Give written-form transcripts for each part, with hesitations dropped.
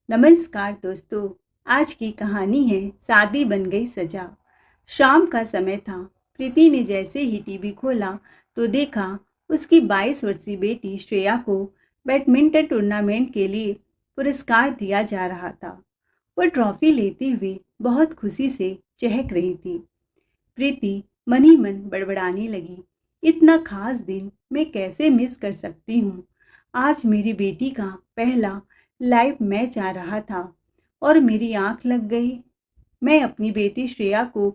नमस्कार दोस्तों। आज की कहानी है शादी बन गई सजा। शाम का समय था। प्रीति ने जैसे ही टीवी खोला तो देखा उसकी 22 वर्षीय बेटी श्रेया को बैडमिंटन टूर्नामेंट के लिए पुरस्कार दिया जा रहा था। वो ट्रॉफी लेते हुए बहुत खुशी से चहक रही थी। प्रीति मन ही मन बड़बड़ाने लगी, इतना खास दिन मैं कैसे मिस कर सकती हूँ। आज मेरी बेटी का पहला लाइव मैच आ रहा था और मेरी आंख लग गई। मैं अपनी बेटी श्रेया को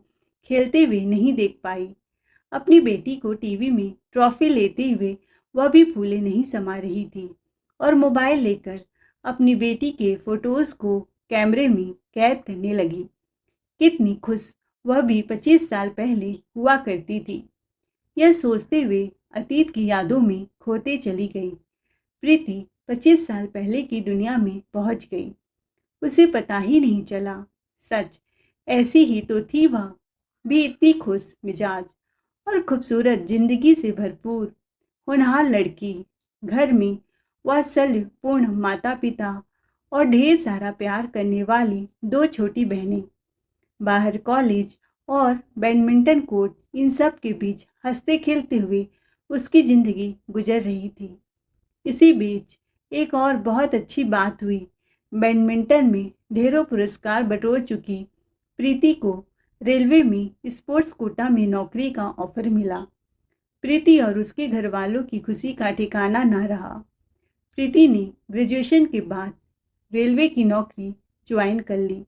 खेलते हुए नहीं देख पाई। अपनी बेटी को टीवी में ट्रॉफी लेते हुए वह भी फूले नहीं समा रही थी और मोबाइल लेकर अपनी बेटी के फोटोज को कैमरे में कैद करने लगी। कितनी खुश वह भी 25 साल पहले हुआ करती थी। यह सोचते हुए अतीत की यादों में खोते चली गई। प्रीति 25 साल पहले की दुनिया में पहुंच गई। उसे पता ही नहीं चला। सच ऐसी ही तो थी वह भी, इतनी खुश मिजाज और खूबसूरत जिंदगी से भरपूर होनहार लड़की। घर में वात्सल्य पूर्ण माता पिता और ढेर सारा प्यार करने वाली दो छोटी बहनें। बाहर कॉलेज और बैडमिंटन कोर्ट, इन सब के बीच हंसते खेलते हुए उसकी जिंदगी गुजर रही थी। इसी बीच एक और बहुत अच्छी बात हुई। बैडमिंटन में ढेरों पुरस्कार बटोर चुकी प्रीति को रेलवे में स्पोर्ट्स कोटा में नौकरी का ऑफर मिला। प्रीति और उसके घर वालों की खुशी का ठिकाना ना रहा। प्रीति ने ग्रेजुएशन के बाद रेलवे की नौकरी ज्वाइन कर ली,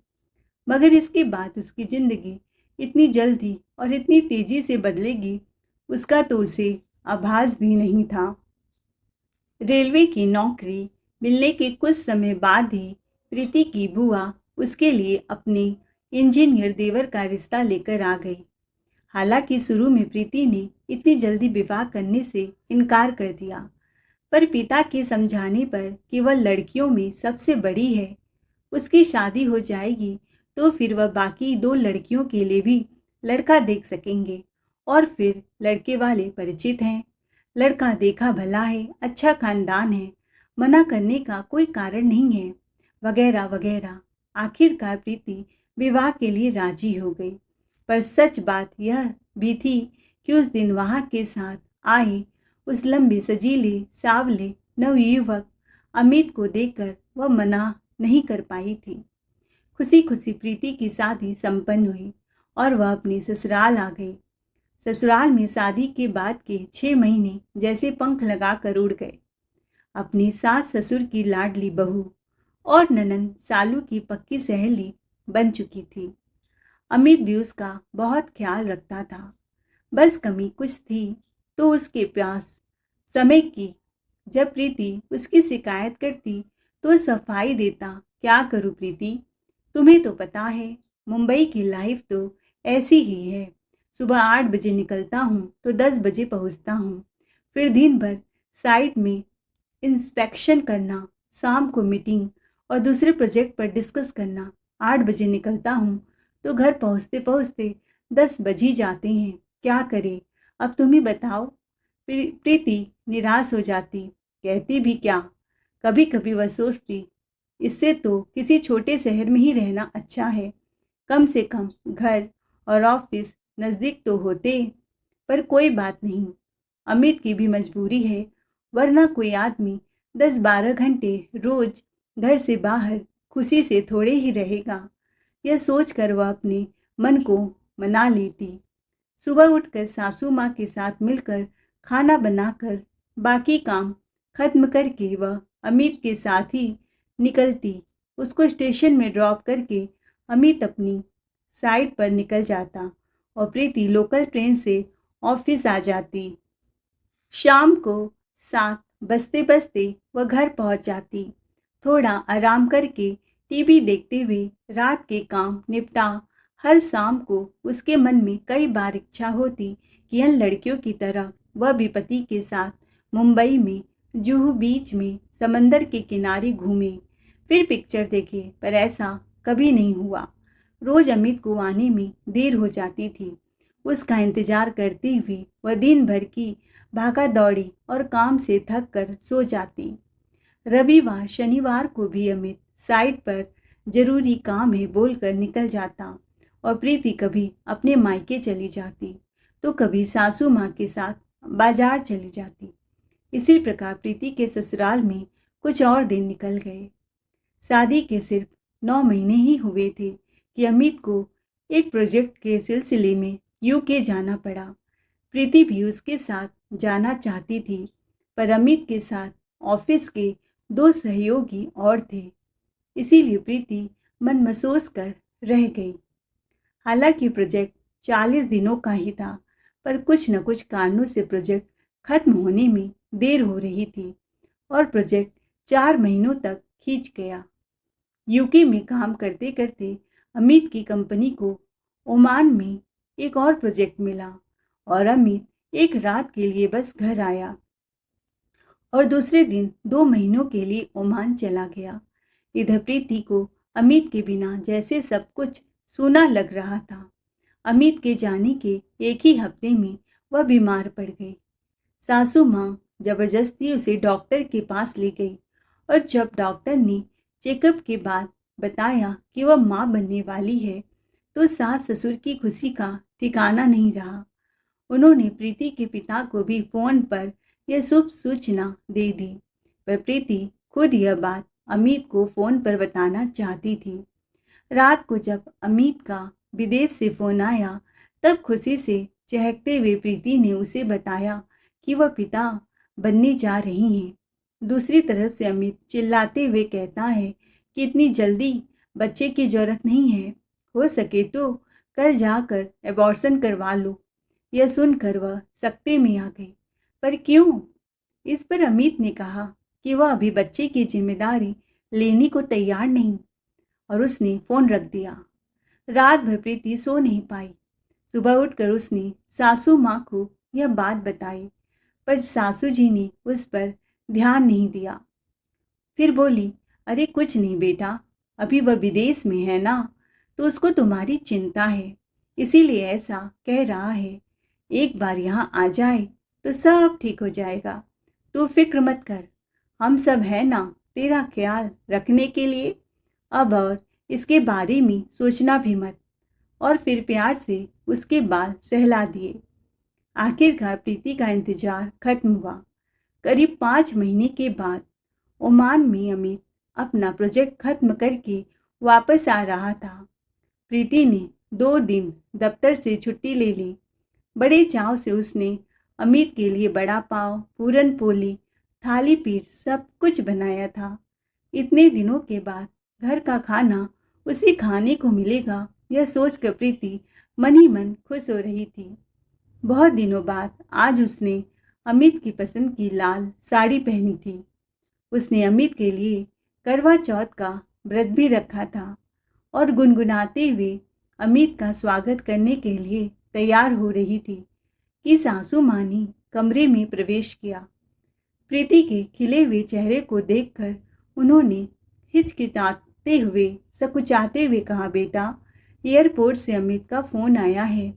मगर इसके बाद उसकी ज़िंदगी इतनी जल्दी और इतनी तेज़ी से बदलेगी, उसका तो उसे आभास भी नहीं था। रेलवे की नौकरी मिलने के कुछ समय बाद ही प्रीति की बुआ उसके लिए अपने इंजीनियर देवर का रिश्ता लेकर आ गई। हालांकि शुरू में प्रीति ने इतनी जल्दी विवाह करने से इनकार कर दिया, पर पिता के समझाने पर कि वह लड़कियों में सबसे बड़ी है, उसकी शादी हो जाएगी तो फिर वह बाकी दो लड़कियों के लिए भी लड़का देख सकेंगे। और फिर लड़के वाले परिचित हैं, लड़का देखा भला है, अच्छा खानदान है, मना करने का कोई कारण नहीं है, वगैरह वगैरह। आखिरकार प्रीति विवाह के लिए राजी हो गई। पर सच बात यह भी थी कि उस दिन वहाँ के साथ आए उस लंबे सजीले सावले नवयुवक अमित को देखकर वह मना नहीं कर पाई थी। खुशी खुशी प्रीति की शादी संपन्न हुई और वह अपने ससुराल आ गई। ससुराल में शादी के बाद के 6 महीने जैसे पंख लगाकर उड़ गए। अपनी सास ससुर की लाडली बहू और ननंद सालू की पक्की सहेली बन चुकी थी। अमित भी उसका बहुत ख्याल रखता था। बस कमी कुछ थी तो उसके पास समय की। जब प्रीति उसकी शिकायत करती तो सफाई देता, क्या करूं प्रीति, तुम्हें तो पता है मुंबई की लाइफ तो ऐसी ही है। सुबह 8 बजे निकलता हूँ तो 10 बजे पहुँचता हूँ, फिर दिन भर साइट में इंस्पेक्शन करना, शाम को मीटिंग और दूसरे प्रोजेक्ट पर डिस्कस करना। 8 बजे निकलता हूँ तो घर पहुँचते पहुँचते 10 बज ही जाते हैं। क्या करें, अब तुम ही बताओ। प्रीति निराश हो जाती, कहती भी क्या। कभी कभी वह सोचती, इससे तो किसी छोटे शहर में ही रहना अच्छा है, कम से कम घर और ऑफिस नज़दीक तो होते। पर कोई बात नहीं, अमित की भी मजबूरी है, वरना कोई आदमी 10-12 घंटे रोज घर से बाहर खुशी से थोड़े ही रहेगा। यह सोचकर वह अपने मन को मना लेती। सुबह उठकर सासू माँ के साथ मिलकर खाना बनाकर बाकी काम खत्म करके वह अमित के साथ ही निकलती। उसको स्टेशन में ड्रॉप करके अमित अपनी साइट पर निकल जाता और प्रीति लोकल ट्रेन से ऑफिस आ जाती। शाम को 7 बजते बजते वह घर पहुंच जाती। थोड़ा आराम करके टीवी देखते हुए रात के काम निपटा हर शाम को उसके मन में कई बार इच्छा होती कि इन लड़कियों की तरह वह भी पति के साथ मुंबई में जुहू बीच में समंदर के किनारे घूमे, फिर पिक्चर देखे, पर ऐसा कभी नहीं हुआ। रोज अमित को आने में देर हो जाती थी। उसका इंतजार करते हुए वह दिन भर की भागा दौड़ी और काम से थक कर सो जाती। रविवार शनिवार को भी अमित साइट पर जरूरी काम है बोलकर निकल जाता और प्रीति कभी अपने मायके चली जाती तो कभी सासू माँ के साथ बाजार चली जाती। इसी प्रकार प्रीति के ससुराल में कुछ और दिन निकल गए। शादी के सिर्फ 9 महीने ही हुए थे कि अमित को एक प्रोजेक्ट के सिलसिले में यूके जाना पड़ा। प्रीति भी उसके साथ जाना चाहती थी, पर अमित के साथ ऑफिस के 2 सहयोगी और थे, इसीलिए प्रीति मन महसूस कर रह गई। हालांकि प्रोजेक्ट 40 दिनों का ही था, पर कुछ न कुछ कारणों से प्रोजेक्ट खत्म होने में देर हो रही थी और प्रोजेक्ट 4 महीनों तक खींच गया। यूके में काम करते करते अमित की कंपनी को ओमान में एक और प्रोजेक्ट मिला और अमित एक रात के लिए बस घर आया और दूसरे दिन 2 महीनों के लिए ओमान चला गया। इधर प्रीति को अमित के बिना जैसे सब कुछ सूना लग रहा था। अमित के जाने के एक ही हफ्ते में वह बीमार पड़ गई। सासू माँ जबरदस्ती उसे डॉक्टर के पास ले गई और जब डॉक्टर ने चेकअप के बाद बताया कि वह माँ बनने वाली है तो सास ससुर की खुशी का ठिकाना नहीं रहा। उन्होंने प्रीति के पिता को भी फोन पर यह शुभ सूचना दे दी, पर प्रीति खुद यह बात अमित को फोन पर बताना चाहती थी। रात को जब अमित का विदेश से फोन आया तब खुशी से चहकते हुए प्रीति ने उसे बताया कि वह पिता बनने जा रही हैं। दूसरी तरफ से अमित चिल्लाते हुए कहता है कि इतनी जल्दी बच्चे की जरूरत नहीं है, हो सके तो कल जाकर एबॉर्शन करवा लो। यह सुनकर वह सख्ते में आ गई। पर क्यों? इस पर अमित ने कहा कि वह अभी बच्चे की जिम्मेदारी लेने को तैयार नहीं और उसने फोन रख दिया। रात भर प्रीति सो नहीं पाई। सुबह उठकर उसने सासू माँ को यह बात बताई, पर सासू जी ने उस पर ध्यान नहीं दिया। फिर बोली, अरे कुछ नहीं बेटा, अभी वह विदेश में है ना, तो उसको तुम्हारी चिंता है, इसीलिए ऐसा कह रहा है। एक बार यहाँ आ जाए तो सब ठीक हो जाएगा। तू फिक्र मत कर, हम सब है ना तेरा ख्याल रखने के लिए। अब और इसके बारे में सोचना भी मत। और फिर प्यार से उसके बाल सहला दिए। आखिरकार प्रीति का इंतजार खत्म हुआ। करीब 5 महीने के बाद ओमान में अमित अपना प्रोजेक्ट खत्म करके वापस आ रहा था। प्रीति ने 2 दिन दफ्तर से छुट्टी ले ली। बड़े चाव से उसने अमित के लिए बड़ा पाव, पूरन पोली, थाली पीठ सब कुछ बनाया था। इतने दिनों के बाद घर का खाना उसे खाने को मिलेगा, यह सोचकर प्रीति मन ही मन खुश हो रही थी। बहुत दिनों बाद आज उसने अमित की पसंद की लाल साड़ी पहनी थी। उसने अमित के लिए करवा चौथ का व्रत भी रखा था और गुनगुनाते हुए अमित का स्वागत करने के लिए तैयार हो रही थी कि सासू माँ ने कमरे में प्रवेश किया। प्रीति के खिले हुए चेहरे को देखकर उन्होंने हिचकिचाते हुए सकुचाते हुए कहा, बेटा, एयरपोर्ट से अमित का फ़ोन आया है,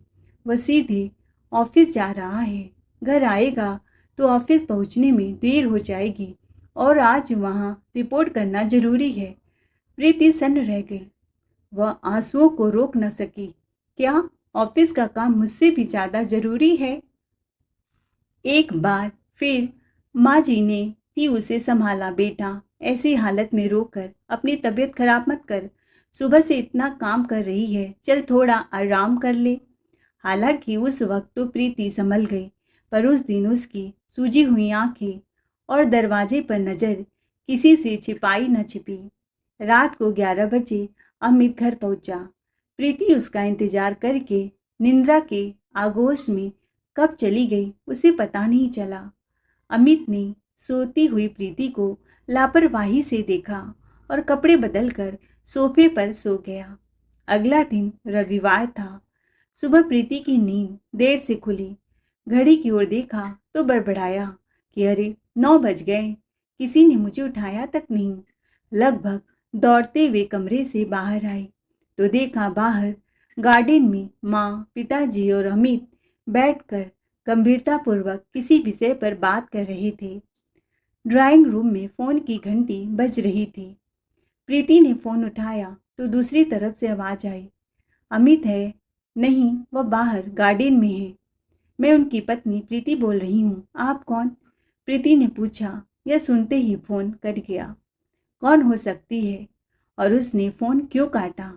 वह सीधे ऑफिस जा रहा है। घर आएगा तो ऑफिस पहुंचने में देर हो जाएगी और आज वहां रिपोर्ट करना जरूरी है। प्रीति सन्न रह गई। वह आंसुओं को रोक न सकी। क्या ऑफिस का काम मुझसे भी ज़्यादा ज़रूरी है? एक बार फिर माँ जी ने ही उसे संभाला, बेटा, ऐसी हालत में रोकर अपनी तबीयत खराब मत कर। सुबह से इतना काम कर रही है, चल थोड़ा आराम कर ले। हालांकि उस वक्त तो प्रीति संभल गई, पर उस दिन उसकी सूजी हुई आंखें और दरवाजे पर नज़र किसी से छिपाई न छिपी। रात को 11 बजे अमित घर पहुंचा। प्रीति उसका इंतजार करके निंद्रा के आगोश में कब चली गई उसे पता नहीं चला। अमित ने सोती हुई प्रीति को लापरवाही से देखा और कपड़े बदलकर सोफे पर सो गया। अगला दिन रविवार था। सुबह प्रीति की नींद देर से खुली। घड़ी की ओर देखा तो बड़बड़ाया कि अरे 9 बज गए, किसी ने मुझे उठाया तक नहीं। लगभग दौड़ते हुए कमरे से बाहर आई तो देखा बाहर गार्डन में माँ, पिताजी और अमित बैठकर गंभीरतापूर्वक किसी विषय पर बात कर रहे थे। ड्राइंग रूम में फ़ोन की घंटी बज रही थी। प्रीति ने फ़ोन उठाया तो दूसरी तरफ से आवाज़ आई, अमित है? नहीं, वह बाहर गार्डन में है। मैं उनकी पत्नी प्रीति बोल रही हूँ। आप कौन? प्रीति ने पूछा। यह सुनते ही फ़ोन कट गया। कौन हो सकती है और उसने फ़ोन क्यों काटा?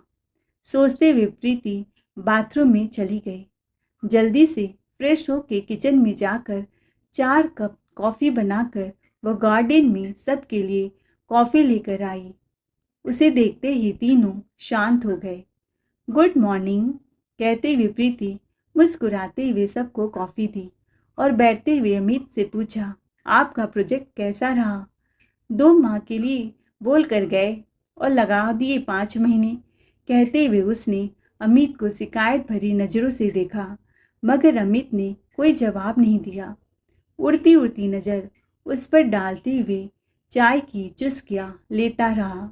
सोचते हुए प्रीति बाथरूम में चली गई। जल्दी से फ्रेश होकर किचन में जाकर 4 कप कॉफ़ी बनाकर वह गार्डन में सबके लिए कॉफ़ी लेकर आई। उसे देखते ही तीनों शांत हो गए। गुड मॉर्निंग कहते हुए प्रीति मुस्कुराते हुए सबको कॉफ़ी दी और बैठते हुए अमित से पूछा, आपका प्रोजेक्ट कैसा रहा? 2 माह के लिए बोल कर गए और लगा दिए 5 महीने, कहते हुए उसने अमित को शिकायत भरी नज़रों से देखा, मगर अमित ने कोई जवाब नहीं दिया। उड़ती उड़ती नज़र उस पर डालते हुए चाय की चुस्कियाँ लेता रहा।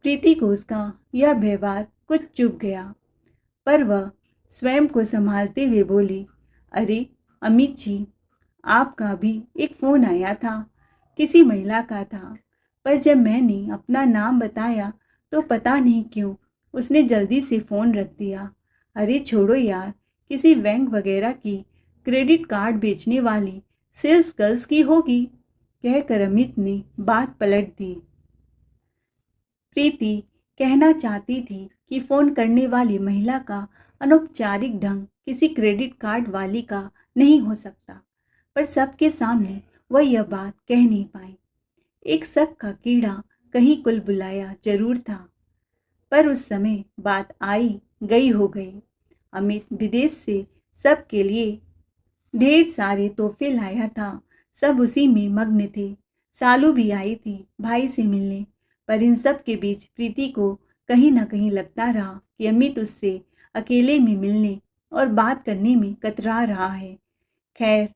प्रीति को उसका यह व्यवहार कुछ चुभ गया, पर वह स्वयं को संभालते हुए बोली, अरे अमित जी, आपका भी एक फ़ोन आया था, किसी महिला का था, पर जब मैंने अपना नाम बताया तो पता नहीं क्यों उसने जल्दी से फ़ोन रख दिया। अरे छोड़ो यार, किसी बैंक वगैरह की क्रेडिट कार्ड बेचने वाली सेल्स गर्ल्स की होगी, कहकर अमित ने बात पलट दी। प्रीति कहना चाहती थी कि फ़ोन करने वाली महिला का अनौपचारिक ढंग किसी क्रेडिट कार्ड वाली का नहीं हो सकता, पर सबके सामने वह यह बात कह नहीं पाई। एक शक का कीड़ा कहीं कुलबुलाया जरूर था, पर उस समय बात आई गई हो गई। अमित विदेश से सबके लिए ढेर सारे तोहफे लाया था, सब उसी में मग्न थे। सालू भी आई थी भाई से मिलने, पर इन सब के बीच प्रीति को कहीं ना कहीं लगता रहा कि अमित उससे अकेले में मिलने और बात करने में कतरा रहा है। खैर,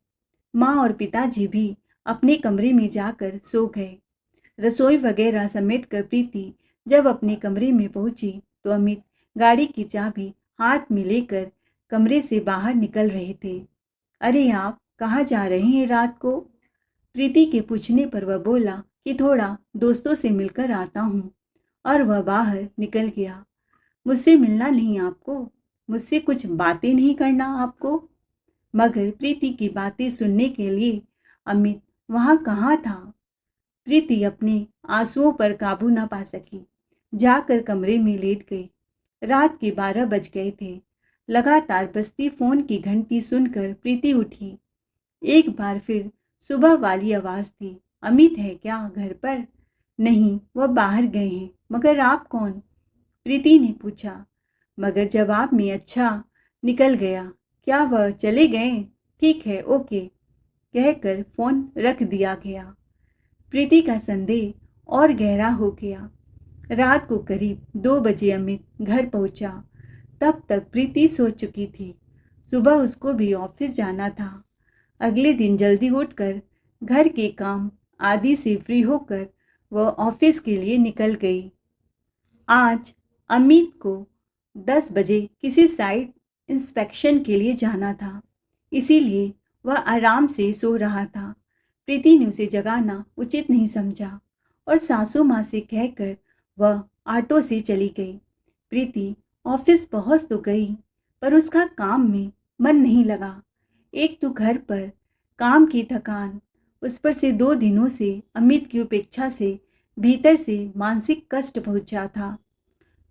माँ और पिताजी भी अपने कमरे में जाकर सो गए। रसोई वगैरह समेट कर प्रीति जब अपने कमरे में पहुंची तो अमित गाड़ी की चाबी हाथ में लेकर कमरे से बाहर निकल रहे थे। अरे आप कहाँ जा रहे हैं रात को? प्रीति के पूछने पर वह बोला कि थोड़ा दोस्तों से मिलकर आता हूँ, और वह बाहर निकल गया। मुझसे मिलना नहीं आपको? मुझसे कुछ बातें नहीं करना आपको? मगर प्रीति की बातें सुनने के लिए अमित वहाँ कहाँ था। प्रीति अपने आंसुओं पर काबू न पा सकी, जाकर कमरे में लेट गई। रात के 12 बज गए थे। लगातार बजती फ़ोन की घंटी सुनकर प्रीति उठी। एक बार फिर सुबह वाली आवाज़ थी, अमित है क्या घर पर? नहीं, वह बाहर गए हैं। मगर आप कौन? प्रीति ने पूछा, मगर जवाब में अच्छा निकल गया। क्या वह चले गए? ठीक है, ओके, कहकर फ़ोन रख दिया गया। प्रीति का संदेह और गहरा हो गया। रात को करीब 2 बजे अमित घर पहुंचा। तब तक प्रीति सो चुकी थी। सुबह उसको भी ऑफिस जाना था। अगले दिन जल्दी उठकर घर के काम आदि से फ्री होकर वह ऑफिस के लिए निकल गई। आज अमित को 10 बजे किसी साइट इंस्पेक्शन के लिए जाना था, इसीलिए वह आराम से सो रहा था। प्रीति ने उसे जगाना उचित नहीं समझा और सासू माँ से कहकर वह ऑटो से चली गई। प्रीति ऑफिस पहुँच तो गई, पर उसका काम में मन नहीं लगा। एक तो घर पर काम की थकान, उस पर से 2 दिनों से अमित की उपेक्षा से भीतर से मानसिक कष्ट पहुंचा था।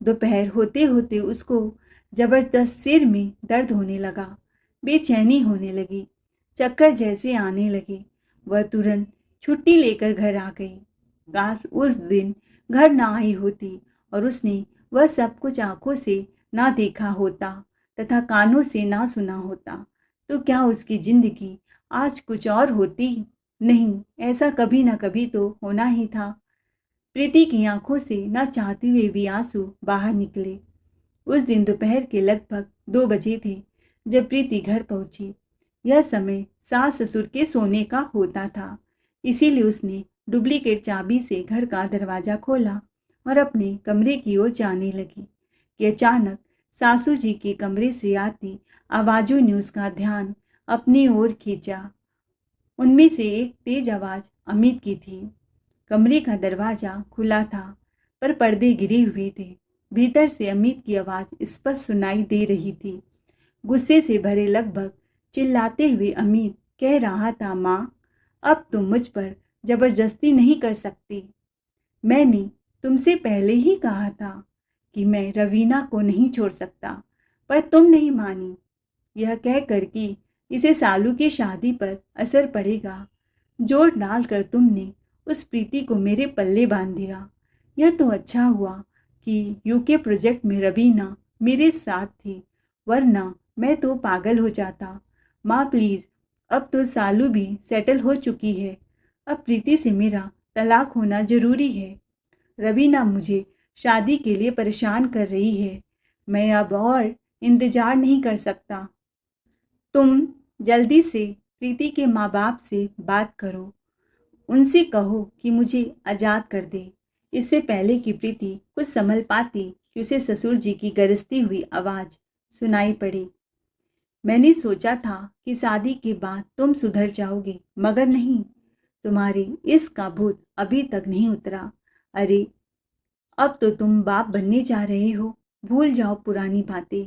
दोपहर होते होते उसको जबरदस्त सिर में दर्द होने लगा, बेचैनी होने लगी, चक्कर जैसे आने लगे। वह तुरंत छुट्टी लेकर घर आ गई। काश उस दिन घर ना आई होती और उसने वह सब कुछ आंखों से ना देखा होता तथा कानों से ना सुना होता, तो क्या उसकी जिंदगी आज कुछ और होती? नहीं, ऐसा कभी ना कभी तो होना ही था। प्रीति की आंखों से न चाहते हुए भी आंसू बाहर निकले। उस दिन दोपहर के लगभग 2 बजे थे जब प्रीति घर पहुंची। यह समय सास ससुर के सोने का होता था, इसीलिए उसने डुप्लीकेट चाबी से घर का दरवाज़ा खोला और अपने कमरे की ओर जाने लगी कि अचानक सासू जी के कमरे से आती आवाज़ों ने उसका ध्यान अपनी ओर खींचा। उनमें से एक तेज आवाज़ अमित की थी। कमरे का दरवाज़ा खुला था। पर पर्दे गिरे हुए थे। भीतर से अमित की आवाज़ स्पष्ट सुनाई दे रही थी। गुस्से से भरे, लगभग चिल्लाते हुए अमित कह रहा था, माँ, अब तुम मुझ पर जबरदस्ती नहीं कर सकती। मैंने तुमसे पहले ही कहा था कि मैं रवीना को नहीं छोड़ सकता, पर तुम नहीं मानी। यह कहकर कि इसे सालू की शादी पर असर पड़ेगा, जोर डालकर तुमने उस प्रीति को मेरे पल्ले बांध दिया। यह तो अच्छा हुआ कि यूके प्रोजेक्ट में रवीना मेरे साथ थी, वरना मैं तो पागल हो जाता। माँ प्लीज़, अब तो सालू भी सेटल हो चुकी है। अब प्रीति से मेरा तलाक होना ज़रूरी है। रवीना मुझे शादी के लिए परेशान कर रही है। मैं अब और इंतज़ार नहीं कर सकता। तुम जल्दी से प्रीति के माँ बाप से बात करो। उनसे कहो कि मुझे आज़ाद कर दे। इससे पहले कि प्रीति कुछ संभल पाती कि उसे ससुर जी की गरजती हुई आवाज़ सुनाई पड़ी। मैंने सोचा था कि शादी के बाद तुम सुधर जाओगे, मगर नहीं, तुम्हारे इसका भूत अभी तक नहीं उतरा। अरे, अब तो तुम बाप बनने जा रहे हो। भूल जाओ पुरानी बातें।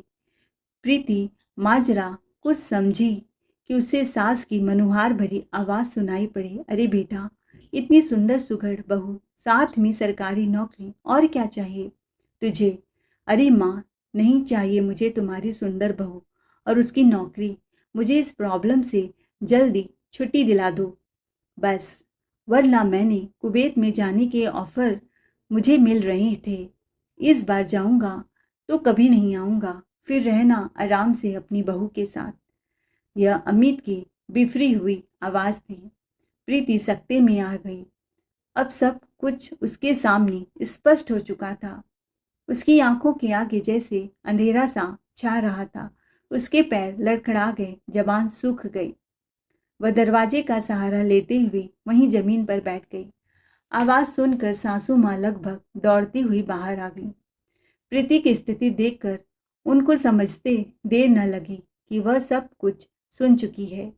प्रीति माजरा कुछ समझी कि उसे सास की मनुहार भरी आवाज़ सुनाई पड़ी। अरे बेटा, इतनी सुंदर सुघड़ बहू, साथ में सरकारी नौकरी, और क्या चाहिए तुझे? अरे माँ, नहीं चाहिए मुझे तुम्हारी सुंदर बहू और उसकी नौकरी। मुझे इस प्रॉब्लम से जल्दी छुट्टी दिला दो बस, वरना मैंने कुवैत में जाने के ऑफ़र मुझे मिल रहे थे। इस बार जाऊंगा तो कभी नहीं आऊँगा, फिर रहना आराम से अपनी बहू के साथ। यह अमित की बिफरी हुई आवाज़ थी। प्रीति सकते में आ गई। अब सब कुछ उसके सामने स्पष्ट हो चुका था। उसकी आंखों के आगे जैसे अंधेरा सा छा रहा था। उसके पैर लड़खड़ा गए, जबान सूख गई। वह दरवाजे का सहारा लेते हुए वहीं जमीन पर बैठ गई। आवाज़ सुनकर सासू माँ लगभग दौड़ती हुई बाहर आ गई। प्रीति की स्थिति देखकर उनको समझते देर न लगी कि वह सब कुछ सुन चुकी है।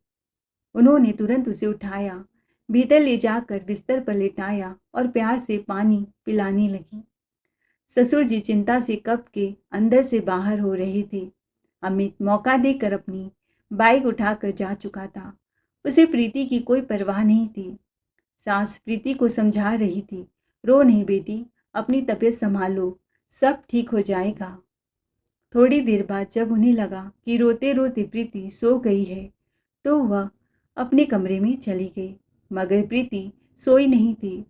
उन्होंने तुरंत उसे उठाया, भीतर ले जाकर बिस्तर पर लेटाया और प्यार से पानी पिलाने लगी। ससुर जी चिंता से कब के अंदर से बाहर हो रहे थे। अमित मौका देकर अपनी बाइक उठाकर जा चुका था। उसे प्रीति की कोई परवाह नहीं थी। सास प्रीति को समझा रही थी, रो नहीं बेटी, अपनी तबीयत संभालो, सब ठीक हो जाएगा। थोड़ी देर बाद जब उन्हें लगा कि रोते रोते प्रीति सो गई है, तो वह अपने कमरे में चली गई। मगर प्रीति सोई नहीं थी।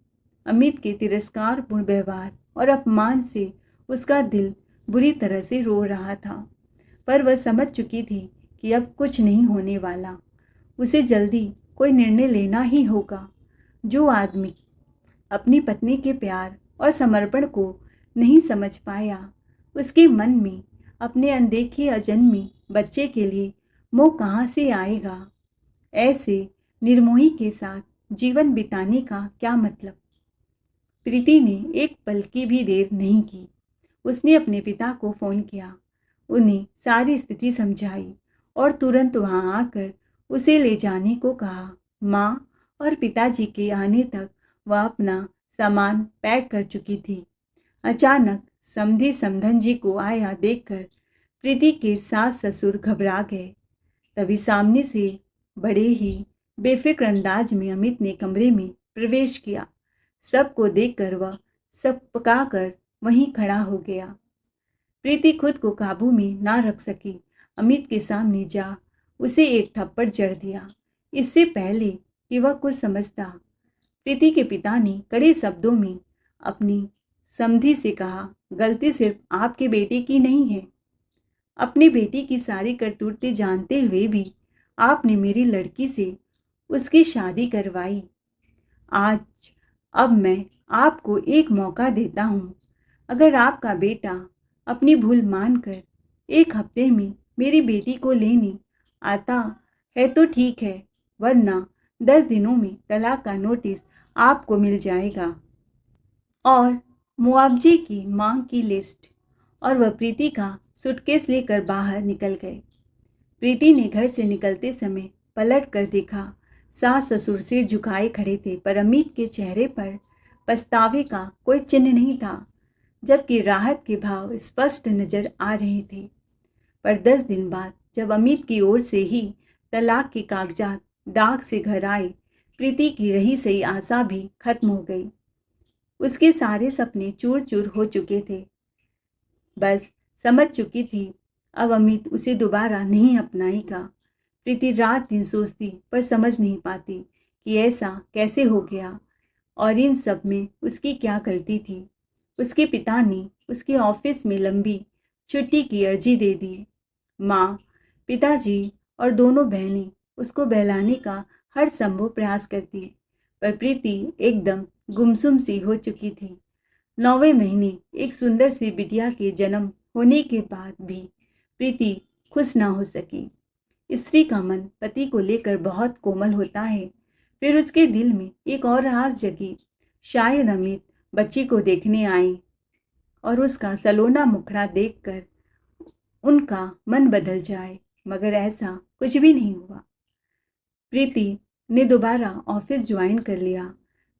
अमित के तिरस्कारपूर्ण व्यवहार और अपमान से उसका दिल बुरी तरह से रो रहा था। पर वह समझ चुकी थी कि अब कुछ नहीं होने वाला। उसे जल्दी कोई निर्णय लेना ही होगा। जो आदमी अपनी पत्नी के प्यार और समर्पण को नहीं समझ पाया, उसके मन में अपने अनदेखे अजन्मे बच्चे के लिए मोह कहाँ से आएगा? ऐसे निर्मोही के साथ जीवन बिताने का क्या मतलब? प्रीति ने एक पल की भी देर नहीं की। उसने अपने पिता को फ़ोन किया, उन्हें सारी स्थिति समझाई और तुरंत वहां आकर उसे ले जाने को कहा। माँ और पिताजी के आने तक वह अपना सामान पैक कर चुकी थी। अचानक समधी समधन जी को आया देखकर प्रीति के सास ससुर घबरा गए। तभी सामने से बड़े ही बेफिक्र अंदाज में अमित ने कमरे में प्रवेश किया। सबको देखकर वह सकपका कर वहीं खड़ा हो गया। प्रीति खुद को काबू में ना रख सकी। अमित के सामने जा उसे एक थप्पड़ जड़ दिया। इससे पहले कि वह कुछ समझता, प्रीति के पिता ने कड़े शब्दों में अपनी समधी से कहा, गलती सिर्फ आपके बेटे की नहीं है। अपनी बेटी की सारी करतूतें जानते हुए भी आपने मेरी लड़की से उसकी शादी करवाई। आज अब मैं आपको एक मौका देता हूँ। अगर आपका बेटा अपनी भूल मानकर एक हफ्ते में मेरी बेटी को लेने आता है तो ठीक है, वरना 10 दिनों में तलाक का नोटिस आपको मिल जाएगा और मुआवजे की मांग की लिस्ट। और वह प्रीति का सूटकेस लेकर बाहर निकल गए। प्रीति ने घर से निकलते समय पलट कर देखा। सास ससुर सिर झुकाए खड़े थे, पर अमित के चेहरे पर पछतावे का कोई चिन्ह नहीं था। जबकि राहत के भाव स्पष्ट नजर आ रहे थे। पर 10 दिन बाद जब अमित की ओर से ही तलाक के कागजात डाक से घर आए, प्रीति की रही सही आशा भी खत्म हो गई। उसके सारे सपने चूर चूर हो चुके थे। बस समझ चुकी थी अब अमित उसे दोबारा नहीं अपनाएगा। प्रीति रात दिन सोचती पर समझ नहीं पाती कि ऐसा कैसे हो गया और इन सब में उसकी क्या गलती थी। उसके पिता ने उसके ऑफिस में लंबी छुट्टी की अर्जी दे दी। माँ, पिताजी और दोनों बहनें उसको बहलाने का हर संभव प्रयास करती, पर प्रीति एकदम गुमसुम सी हो चुकी थी। 9वें महीने एक सुंदर सी बिटिया के जन्म होने के बाद भी प्रीति खुश ना हो सकी। स्त्री का मन पति को लेकर बहुत कोमल होता है। फिर उसके दिल में एक और आस जगी, शायद अमित बच्ची को देखने आए और उसका सलोना मुखड़ा देखकर उनका मन बदल जाए, मगर ऐसा कुछ भी नहीं हुआ। प्रीति ने दोबारा ऑफिस ज्वाइन कर लिया।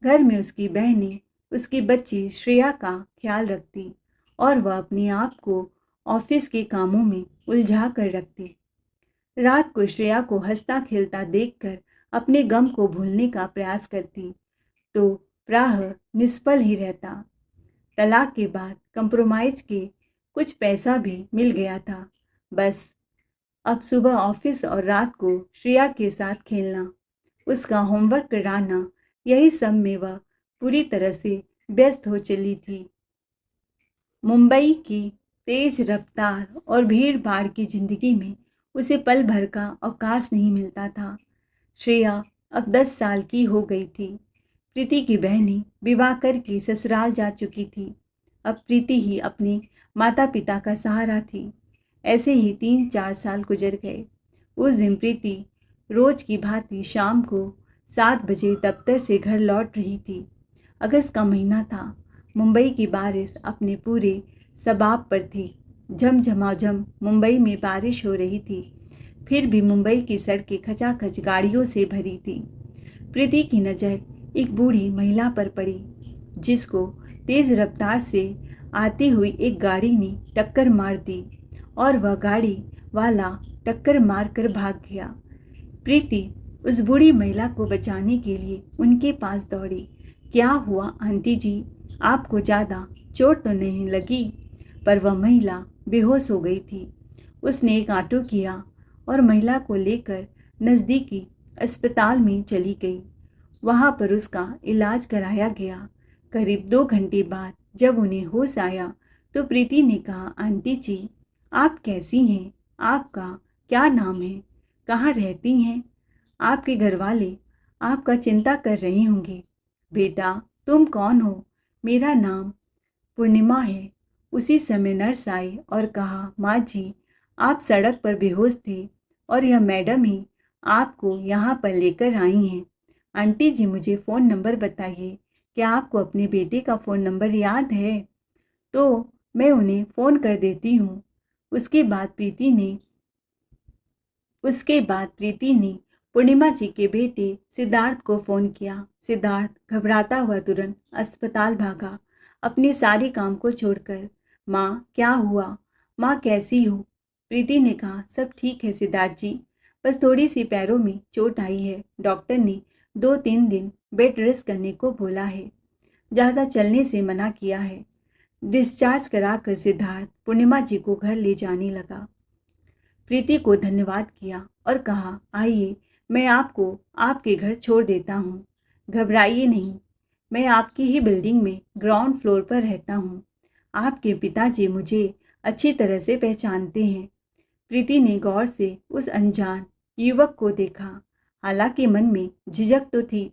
घर में उसकी बहनें उसकी बच्ची श्रेया का ख्याल रखती और वह अपने आप को ऑफिस के कामों में उलझा कर रखती। रात को श्रेया को हंसता खेलता देखकर अपने गम को भूलने का प्रयास करती तो प्राह निष्फल ही रहता। तलाक के बाद कंप्रोमाइज के कुछ पैसा भी मिल गया था। बस अब सुबह ऑफिस और रात को श्रेया के साथ खेलना, उसका होमवर्क कराना, यही सब में वह पूरी तरह से व्यस्त हो चली थी। मुंबई की तेज रफ्तार और भीड़ भाड़ की जिंदगी में उसे पल भर का अवकाश नहीं मिलता था। श्रेया अब 10 साल की हो गई थी। प्रीति की बहनें विवाह करके ससुराल जा चुकी थी। अब प्रीति ही अपने माता पिता का सहारा थी। ऐसे ही 3-4 साल गुजर गए। उस दिन प्रीति रोज की भांति शाम को 7 बजे दफ्तर से घर लौट रही थी। अगस्त का महीना था। मुंबई की बारिश अपने पूरे शबाब पर थी। झमझमाझम मुंबई में बारिश हो रही थी। फिर भी मुंबई की सड़कें खचाखच गाड़ियों से भरी थी। प्रीति की नज़र एक बूढ़ी महिला पर पड़ी, जिसको तेज रफ्तार से आती हुई एक गाड़ी ने टक्कर मार दी और वह गाड़ी वाला टक्कर मारकर भाग गया। प्रीति उस बूढ़ी महिला को बचाने के लिए उनके पास दौड़ी। क्या हुआ आंटी जी, आपको ज़्यादा चोट तो नहीं लगी? पर वह महिला बेहोश हो गई थी। उसने एक ऑटो किया और महिला को लेकर नज़दीकी अस्पताल में चली गई। वहाँ पर उसका इलाज कराया गया। करीब 2 घंटे बाद जब उन्हें होश आया तो प्रीति ने कहा, आंटी जी, आप कैसी हैं? आपका क्या नाम है? कहाँ रहती हैं? आपके घर वाले आपका चिंता कर रहे होंगे। बेटा, तुम कौन हो? मेरा नाम पूर्णिमा है। उसी समय नर्स आई और कहा, माँ जी, आप सड़क पर बेहोश थे और यह मैडम ही आपको यहाँ पर लेकर आई हैं। आंटी जी, मुझे फ़ोन नंबर बताइए। क्या आपको अपने बेटे का फ़ोन नंबर याद है? तो मैं उन्हें फ़ोन कर देती हूँ। उसके बाद प्रीति ने पूर्णिमा जी के बेटे सिद्धार्थ को फ़ोन किया। सिद्धार्थ घबराता हुआ तुरंत अस्पताल भागा, अपने सारे काम को छोड़कर। माँ, क्या हुआ? माँ कैसी हो? प्रीति ने कहा, सब ठीक है सिद्धार्थ जी, बस थोड़ी सी पैरों में चोट आई है। डॉक्टर ने 2-3 दिन बेड रेस्ट करने को बोला है, ज़्यादा चलने से मना किया है। डिस्चार्ज कराकर सिद्धार्थ पूर्णिमा जी को घर ले जाने लगा। प्रीति को धन्यवाद किया और कहा, आइए मैं आपको आपके घर छोड़ देता हूँ। घबराइए नहीं, मैं आपकी ही बिल्डिंग में ग्राउंड फ्लोर पर रहता हूँ। आपके पिताजी मुझे अच्छी तरह से पहचानते हैं। प्रीति ने गौर से उस अनजान युवक को देखा। हालांकि मन में झिझक तो थी,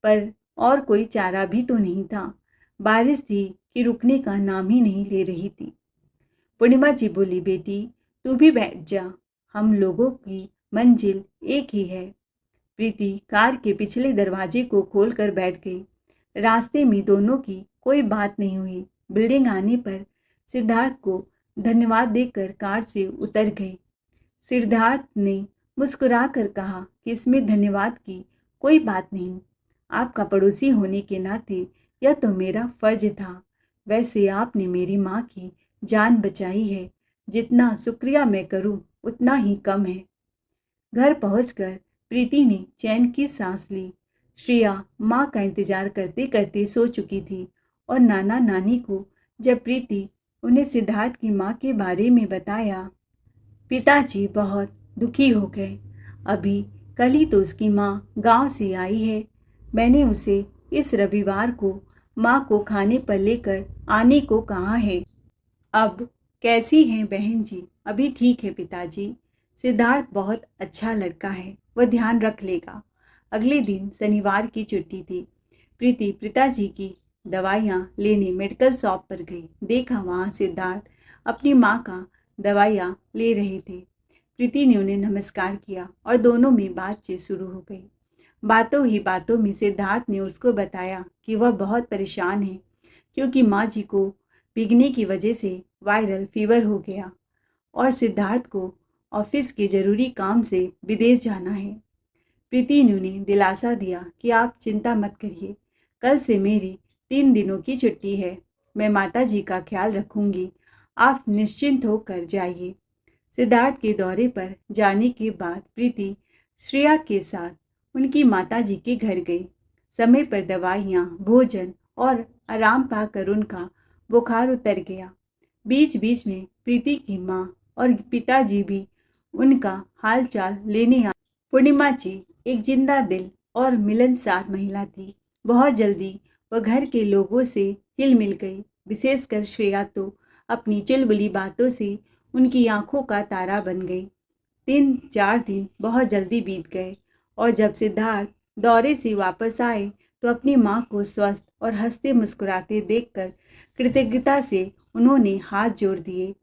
पर और कोई चारा भी तो नहीं था। बारिश थी कि रुकने का नाम ही नहीं ले रही थी। पूर्णिमा जी बोली, बेटी तू भी बैठ जा, हम लोगों की मंजिल एक ही है। प्रीति कार के पिछले दरवाजे को खोलकर बैठ गई। रास्ते में दोनों की कोई बात नहीं हुई। बिल्डिंग आने पर सिद्धार्थ को धन्यवाद देकर कार से उतर गई। सिद्धार्थ ने मुस्कुरा कर कहा कि इसमें धन्यवाद की कोई बात नहीं। आपका पड़ोसी होने के नाते यह तो मेरा फर्ज था। वैसे आपने मेरी माँ की जान बचाई है। जितना शुक्रिया मैं करूँ उतना ही कम है। घर पहुंचकर प्रीति ने चैन की सांस ली। श्रेया माँ का इंतजार करते करते सो चुकी थी और नाना नानी को जब प्रीति उन्हें सिद्धार्थ की माँ के बारे में बताया, पिताजी बहुत दुखी हो गए। अभी कल ही तो उसकी माँ गांव से आई है। मैंने उसे इस रविवार को माँ को खाने पर लेकर आने को कहा है। अब कैसी हैं बहन जी? अभी ठीक है पिताजी। सिद्धार्थ बहुत अच्छा लड़का है, वह ध्यान रख लेगा। अगले दिन शनिवार की छुट्टी थी। प्रीति पिताजी की दवाइयाँ लेने मेडिकल शॉप पर गई। देखा वहाँ सिद्धार्थ अपनी माँ का दवाइयाँ ले रहे थे। प्रीति ने उन्हें नमस्कार किया और दोनों में बातचीत शुरू हो गई। बातों ही बातों में सिद्धार्थ ने उसको बताया कि वह बहुत परेशान है क्योंकि माँ जी को भीगने की वजह से वायरल फीवर हो गया और सिद्धार्थ को ऑफिस के ज़रूरी काम से विदेश जाना है। प्रीति ने उन्हें दिलासा दिया कि आप चिंता मत करिए, कल से मेरी 3 दिनों की छुट्टी है। मैं माता जी का ख्याल रखूंगी, आप निश्चिंत होकर जाइए। सिद्धार्थ के दौरे पर जाने के बाद प्रीति श्रेया के साथ उनकी माता जी के घर गई। समय पर दवाइयाँ, भोजन और आराम पाकर उनका बुखार उतर गया। बीच बीच में प्रीति की माँ और पिताजी भी उनका हाल चाल लेने आए। पूर्णिमा जी एक जिंदा दिल और मिलनसार महिला थी। बहुत जल्दी वह घर के लोगों से हिल मिल गई। विशेषकर श्रेया तो अपनी चुलबुली बातों से उनकी आंखों का तारा बन गई। 3-4 दिन बहुत जल्दी बीत गए और जब सिद्धार्थ दौरे से वापस आए तो अपनी माँ को स्वस्थ और हंसते मुस्कुराते देखकर कृतज्ञता से उन्होंने हाथ जोड़ दिए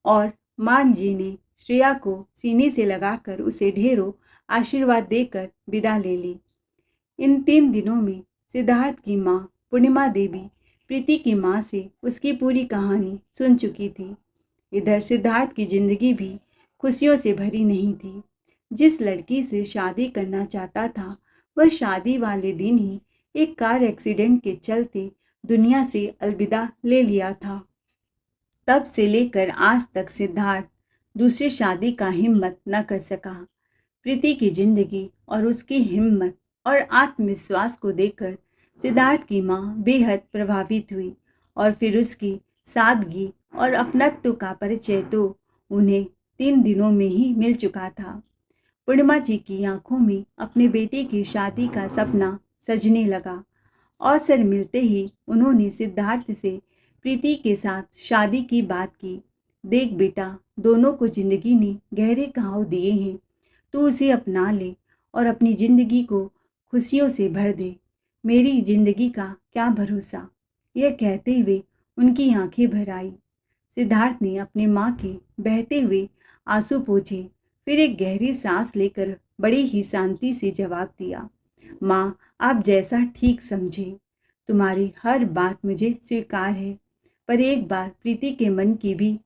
और माँ जी ने श्रेया को सीने से लगाकर उसे ढेरों आशीर्वाद देकर विदा ले ली। इन 3 दिनों में सिद्धार्थ की माँ पूर्णिमा देवी प्रीति की माँ से उसकी पूरी कहानी सुन चुकी थी। इधर सिद्धार्थ की जिंदगी भी खुशियों से भरी नहीं थी। जिस लड़की से शादी करना चाहता था वह शादी वाले दिन ही एक कार एक्सीडेंट के चलते दुनिया से अलविदा ले लिया था। तब से लेकर आज तक सिद्धार्थ दूसरी शादी का हिम्मत न कर सका। प्रीति की जिंदगी और उसकी हिम्मत और आत्मविश्वास को देखकर सिद्धार्थ की माँ बेहद प्रभावित हुई और फिर उसकी सादगी और अपनत्व का परिचय तो उन्हें 3 दिनों में ही मिल चुका था। पूर्णिमा जी की आंखों में अपने बेटे की शादी का सपना सजने लगा। अवसर मिलते ही उन्होंने सिद्धार्थ से प्रीति के साथ शादी की बात की। देख बेटा, दोनों को जिंदगी ने गहरे घाव दिए हैं, तू उसे अपना ले और अपनी जिंदगी को खुशियों से भर दे। मेरी जिंदगी का क्या भरोसा। यह कहते हुए उनकी आंखें भर आई। सिद्धार्थ ने अपनी माँ के बहते हुए आंसू पोंछे, फिर एक गहरी सांस लेकर बड़ी ही शांति से जवाब दिया, माँ आप जैसा ठीक समझे। तुम्हारी हर बात मुझे स्वीकार है, पर एक बार प्रीति के मन की भी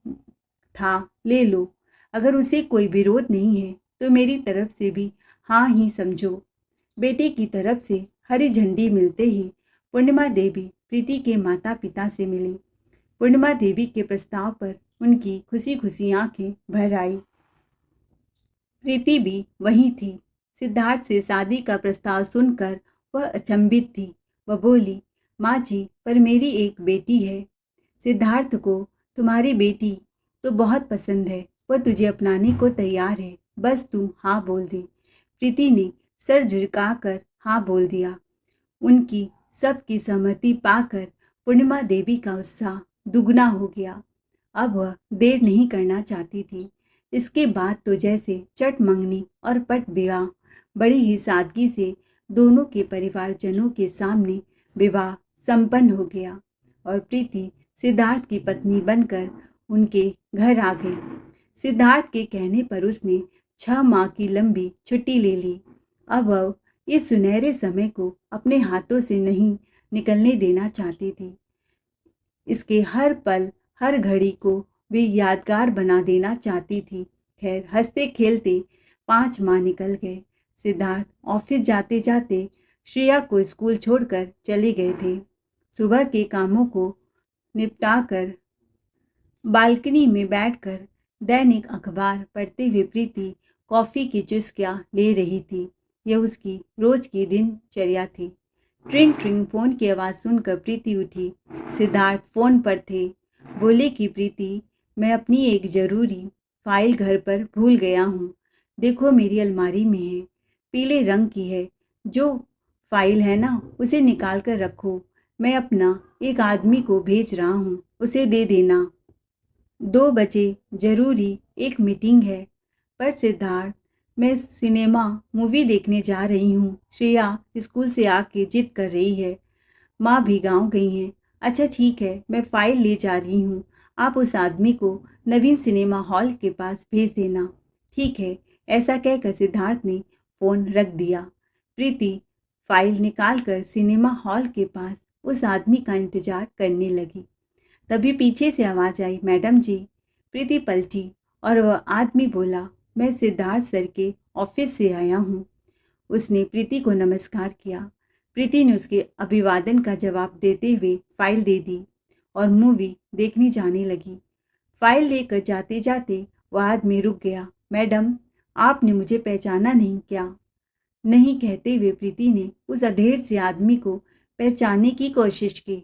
था ले लो। अगर उसे कोई विरोध नहीं है तो मेरी तरफ से भी हाँ ही समझो। बेटे की तरफ से हरी झंडी मिलते ही पूर्णिमा देवी प्रीति के माता पिता से मिली। पूर्णिमा देवी के प्रस्ताव पर उनकी खुशी खुशी आंखें भर आई। प्रीति भी वहीं थी। सिद्धार्थ से शादी का प्रस्ताव सुनकर वह अचंभित थी। वह बोली, माँ जी पर मेरी एक बेटी है। सिद्धार्थ को तुम्हारी बेटी तो बहुत पसंद है, वह तुझे अपनाने को तैयार है, बस तू हाँ बोल दे। प्रीति ने सर झुकाकर हाँ बोल दिया। उनकी सबकी सहमति पाकर पूर्णिमा देवी का उत्साह दुगना हो गया। अब वह देर नहीं करना चाहती थी। इसके बाद तो जैसे चट मंगनी और पट विवाह बड़ी ही सादगी से दोनों के परिवारजनों के सामने विवाह संपन्न हो गया और प्रीति सिद्धार्थ की पत्नी बनकर उनके घर आ गई। सिद्धार्थ के कहने पर उसने 6 माह की लंबी छुट्टी ले ली। अब वह इस सुनहरे समय को अपने हाथों से नहीं निकलने देना चाहती थी। इसके हर पल हर घड़ी को वे यादगार बना देना चाहती थी। खैर हंसते खेलते 5 माह निकल गए। सिद्धार्थ ऑफिस जाते जाते श्रेया को स्कूल छोड़कर चले गए थे। सुबह के कामों को निपटाकर बालकनी में बैठकर दैनिक अखबार पढ़ते हुए प्रीति कॉफ़ी की चुस्कियाँ ले रही थी। यह उसकी रोज की दिनचर्या थी। ट्रिंग ट्रिंग फ़ोन की आवाज़ सुनकर प्रीति उठी। सिद्धार्थ फ़ोन पर थे। बोले कि प्रीति, मैं अपनी एक ज़रूरी फ़ाइल घर पर भूल गया हूँ। देखो मेरी अलमारी में है, पीले रंग की है। जो फ़ाइल है ना, उसे निकाल कर रखो। मैं अपना एक आदमी को भेज रहा हूँ, उसे दे देना। 2 बजे ज़रूरी एक मीटिंग है। पर सिद्धार्थ, मैं सिनेमा मूवी देखने जा रही हूँ। श्रेया स्कूल से आके जिद कर रही है। माँ भी गाँव गई हैं। अच्छा ठीक है, मैं फ़ाइल ले जा रही हूँ। आप उस आदमी को नवीन सिनेमा हॉल के पास भेज देना। ठीक है, ऐसा कहकर सिद्धार्थ ने फ़ोन रख दिया। प्रीति फ़ाइल निकाल कर सिनेमा हॉल के पास उस आदमी का इंतज़ार करने लगी। तभी पीछे से आवाज़ आई, मैडम जी। प्रीति पलटी और वह आदमी बोला, मैं सिद्धार्थ सर के ऑफिस से आया हूँ। उसने प्रीति को नमस्कार किया। प्रीति ने उसके अभिवादन का जवाब देते हुए फाइल दे दी और मूवी देखने जाने लगी। फाइल लेकर जाते जाते वह आदमी रुक गया। मैडम, आपने मुझे पहचाना नहीं क्या? नहीं कहते हुए प्रीति ने उस अधेड़ से आदमी को पहचानने की कोशिश की।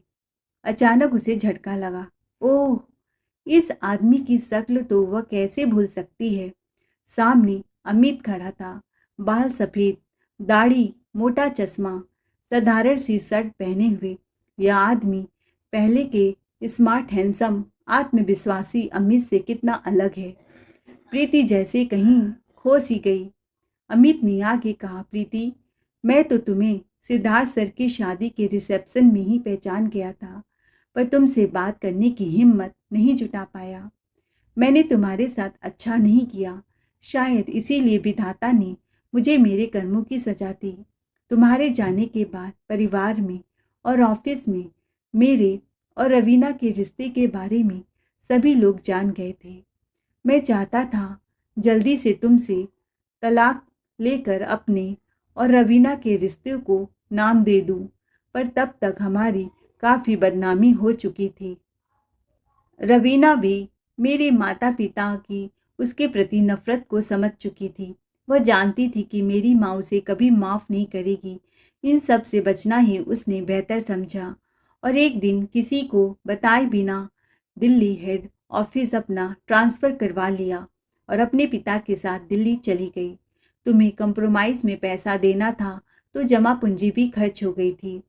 अचानक उसे झटका लगा। ओह! इस आदमी की शक्ल तो वह कैसे भूल सकती है। सामने अमित खड़ा था। बाल सफ़ेद, दाढ़ी, मोटा चश्मा, साधारण सी शर्ट पहने हुए यह आदमी पहले के स्मार्ट हैंडसम आत्मविश्वासी अमित से कितना अलग है। प्रीति जैसे कहीं खो सी गई। अमित ने आगे कहा, प्रीति, मैं तो तुम्हें सिद्धार्थ सर की शादी के रिसेप्शन में ही पहचान गया था, पर तुमसे बात करने की हिम्मत नहीं जुटा पाया। मैंने तुम्हारे साथ अच्छा नहीं किया। शायद इसीलिए विधाता ने मुझे मेरे कर्मों की सजा दी। तुम्हारे जाने के बाद परिवार में और ऑफिस में मेरे और रवीना के रिश्ते के बारे में सभी लोग जान गए थे। मैं चाहता था जल्दी से तुमसे तलाक लेकर अपने और रवीना के रिश्ते को नाम दे दूं, पर तब तक हमारी काफ़ी बदनामी हो चुकी थी। रवीना भी मेरे माता पिता की उसके प्रति नफ़रत को समझ चुकी थी। वह जानती थी कि मेरी माँ उसे कभी माफ़ नहीं करेगी। इन सब से बचना ही उसने बेहतर समझा और एक दिन किसी को बताए बिना दिल्ली हेड ऑफिस अपना ट्रांसफ़र करवा लिया और अपने पिता के साथ दिल्ली चली गई। तुम्हें कंप्रोमाइज़ में पैसा देना था तो जमा पूंजी भी खर्च हो गई थी।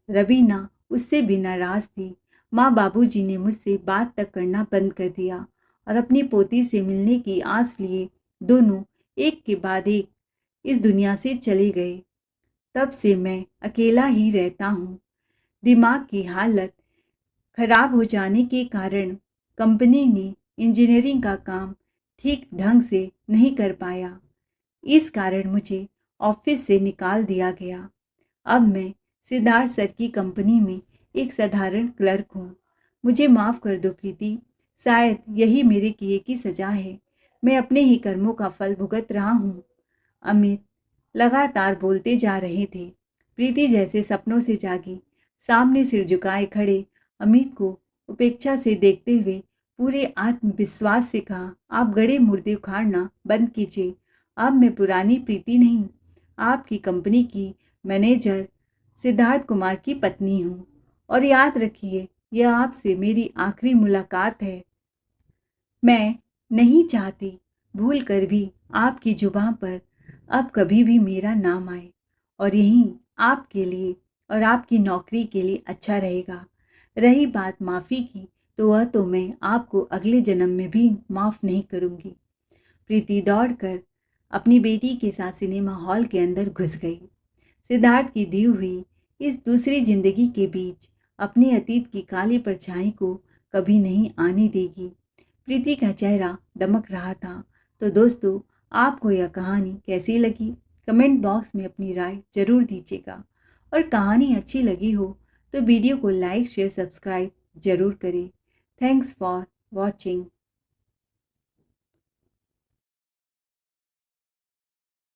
रवीना उससे भी नाराज़ थी। माँ बाबूजी ने मुझसे बात तक करना बंद कर दिया और अपनी पोती से मिलने की आस लिए दोनों एक के बाद एक इस दुनिया से चले गए। तब से मैं अकेला ही रहता हूँ। दिमाग की हालत खराब हो जाने के कारण कंपनी ने इंजीनियरिंग का काम ठीक ढंग से नहीं कर पाया। इस कारण मुझे ऑफिस से निकाल दिया गया। अब मैं सिद्धार्थ सर की कंपनी में एक साधारण क्लर्क हूँ। मुझे माफ़ कर दो प्रीति, शायद यही मेरे किए की सज़ा है। मैं अपने ही कर्मों का फल भुगत रहा हूँ। अमित लगातार बोलते जा रहे थे। प्रीति जैसे सपनों से जागी, सामने सिर झुकाए खड़े अमित को उपेक्षा से देखते हुए पूरे आत्मविश्वास से कहा, आप गड़े मुर्दे उखाड़ना बंद कीजिए। अब मैं पुरानी प्रीति नहीं, आपकी कंपनी की मैनेजर सिद्धार्थ कुमार की पत्नी हूँ। और याद रखिए, यह आपसे मेरी आखिरी मुलाकात है। मैं नहीं चाहती भूल कर भी आपकी जुबां पर अब कभी भी मेरा नाम आए, और यही आपके लिए और आपकी नौकरी के लिए अच्छा रहेगा। रही बात माफ़ी की, तो वह तो मैं आपको अगले जन्म में भी माफ़ नहीं करूँगी। प्रीति दौड़कर अपनी बेटी के साथ सिनेमा हॉल के अंदर घुस गई। सिद्धार्थ की दी हुई इस दूसरी जिंदगी के बीच अपने अतीत की काली परछाई को कभी नहीं आने देगी। प्रीति का चेहरा दमक रहा था। तो दोस्तों, आपको यह कहानी कैसी लगी? कमेंट बॉक्स में अपनी राय ज़रूर दीजिएगा। और कहानी अच्छी लगी हो तो वीडियो को लाइक शेयर सब्सक्राइब ज़रूर करें। Thanks for watching.